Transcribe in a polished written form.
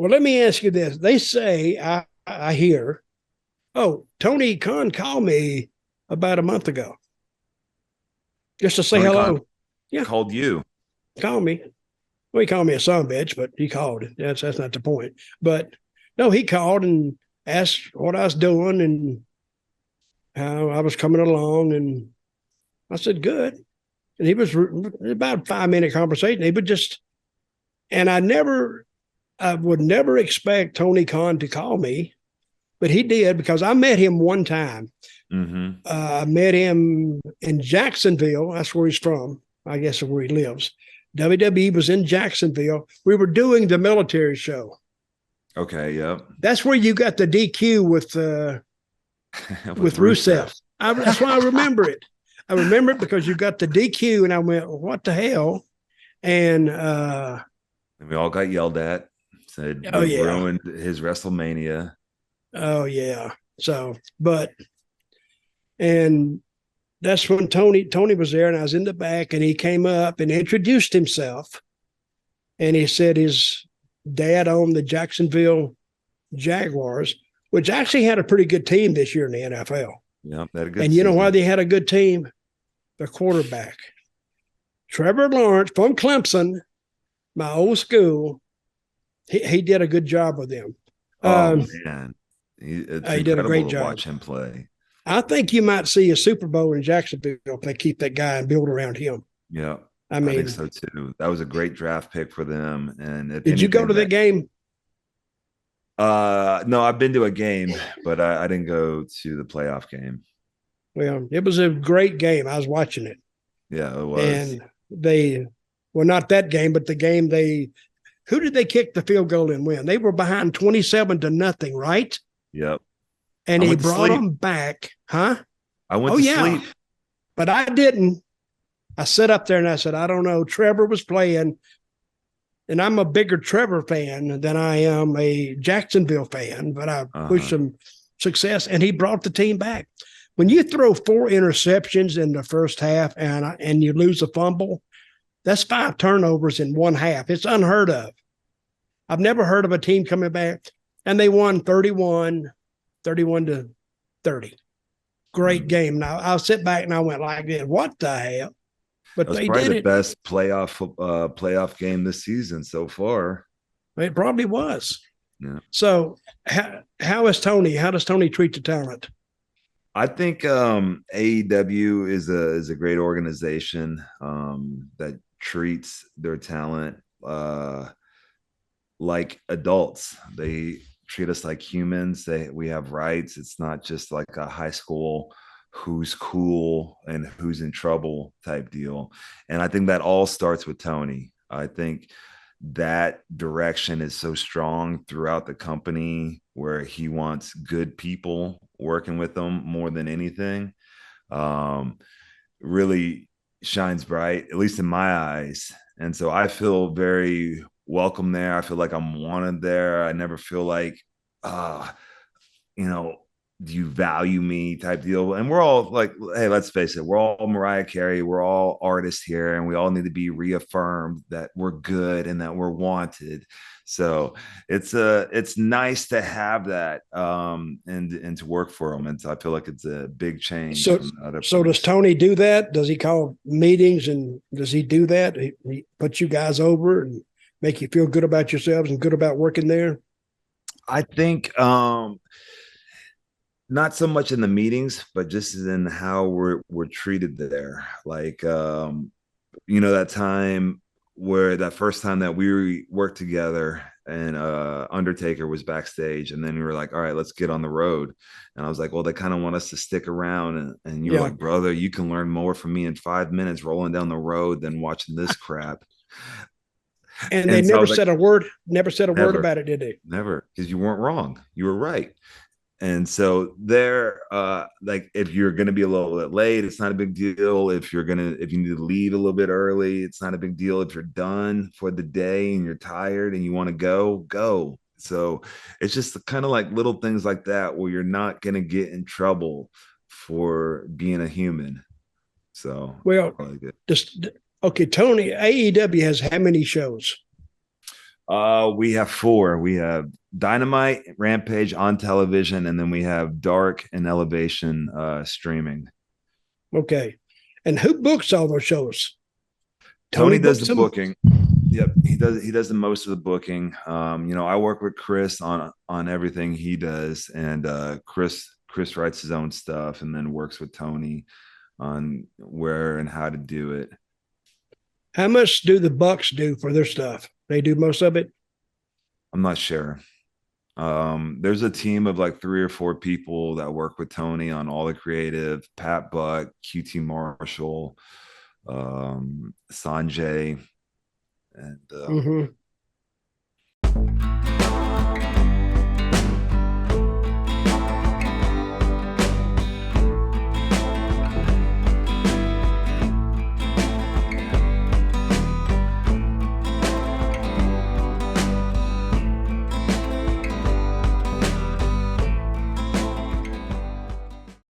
Well, let me ask you this. They say, I hear, oh, Tony Khan called me about a month ago just to say Tony Khan hello. Yeah, called you. call me. Well, he called me a son bitch, but he called. That's not the point. But no, he called and asked what I was doing and how I was coming along. And I said, good. And he was about a 5 minute conversation. He would just, and I would never expect Tony Khan to call me, but he did because I met him one time. Mm-hmm. I met him in Jacksonville. That's where he's from. I guess where he lives. WWE was in Jacksonville. We were doing the military show. Okay, yep. That's where you got the DQ with Rusev. Rusev. That's why I remember it. I remember it because you got the DQ, and I went, well, "What the hell?" And And we all got yelled at. Said oh we yeah, ruined his WrestleMania. oh yeah. So, but and that's when Tony was there, and I was in the back, and he came up and introduced himself, and he said his dad owned the Jacksonville Jaguars, which actually had a pretty good team this year in the NFL. Yep, they had a good And you know why season. they had a good team? The quarterback, Trevor Lawrence from Clemson, my old school. He did a good job with them. Oh Um, man, it's he did a great incredible to job. watch him play. I think you might see a Super Bowl in Jacksonville if they keep that guy and build around him. Yeah, I I think mean, so too. That was a great draft pick for them. And if did you go anything, to the that game? no, I've been to a game, but I didn't go to the playoff game. Well, it was a great game. I was watching it, Yeah, it was. and they, well, not that game, but the game they, who did they kick the field goal and win? They were behind 27-0, right? Yep. And I he went to brought sleep. them back, huh? I went Oh to yeah, sleep. but I didn't. I sat up there and I said, I don't know. Trevor was playing, and I'm a bigger Trevor fan than I am a Jacksonville fan, but I wished Uh-huh. him success, and he brought the team back. When you throw 4 interceptions in the first half and you lose a fumble, that's 5 turnovers in one half. It's unheard of. I've never heard of a team coming back, and they won 31 to 30. Great Mm. game. Now I'll sit back and I went like this, what the hell? That But was they probably did the it. best playoff game this season so far. It probably was. Yeah. So how is Tony? How does Tony treat the talent? I think AEW is a great organization that treats their talent like adults. They treat us like humans. We have rights. It's not just like a high school who's cool and who's in trouble type deal. And I think that all starts with Tony. I think that direction is so strong throughout the company where he wants good people working with them more than anything. Um, really shines bright, at least in my eyes. And so I feel very welcome there. I feel like I'm wanted there. I never feel like, uh, you know, do you value me type deal? And we're all like, hey, let's face it, we're all Mariah Carey, we're all artists here, and we all need to be reaffirmed that we're good and that we're wanted. So it's nice to have that and to work for them. And so I feel like it's a big change So from the other so does place. Tony do that? Does he call meetings and does he do that? He put you guys over and make you feel good about yourselves and good about working there? I think not so much in the meetings, but just in how we're treated there. Like that time where that first time that we worked together and Undertaker was backstage, and then we were like, all right, let's get on the road. And I was like, well, they kind of want us to stick around. And you were Yeah. like, brother, you can learn more from me in 5 minutes rolling down the road than watching this crap. And they And so I never was like, said a word, never said a word never, about it, did they? never, because you weren't wrong. You were right. And so there, like if you're gonna be a little bit late, it's not a big deal. If you need to leave a little bit early, it's not a big deal. If you're done for the day and you're tired and you want to go, go. So it's just kind of like little things like that where you're not gonna get in trouble for being a human. So Well, I like it. just okay, Tony, AEW has how many shows? We have four. We have Dynamite, Rampage on television, and then we have Dark and Elevation streaming. Okay. And who books all those shows? Tony Tony does books the them? booking. Yep, he does the most of the booking. I work with Chris on everything he does, and Chris writes his own stuff and then works with Tony on where and how to do it. How much do the Bucks do for their stuff? They do most of it? I'm not sure. There's a team of like 3 or 4 people that work with Tony on all the creative. Pat Buck, QT Marshall, Sanjay, and Mm-hmm.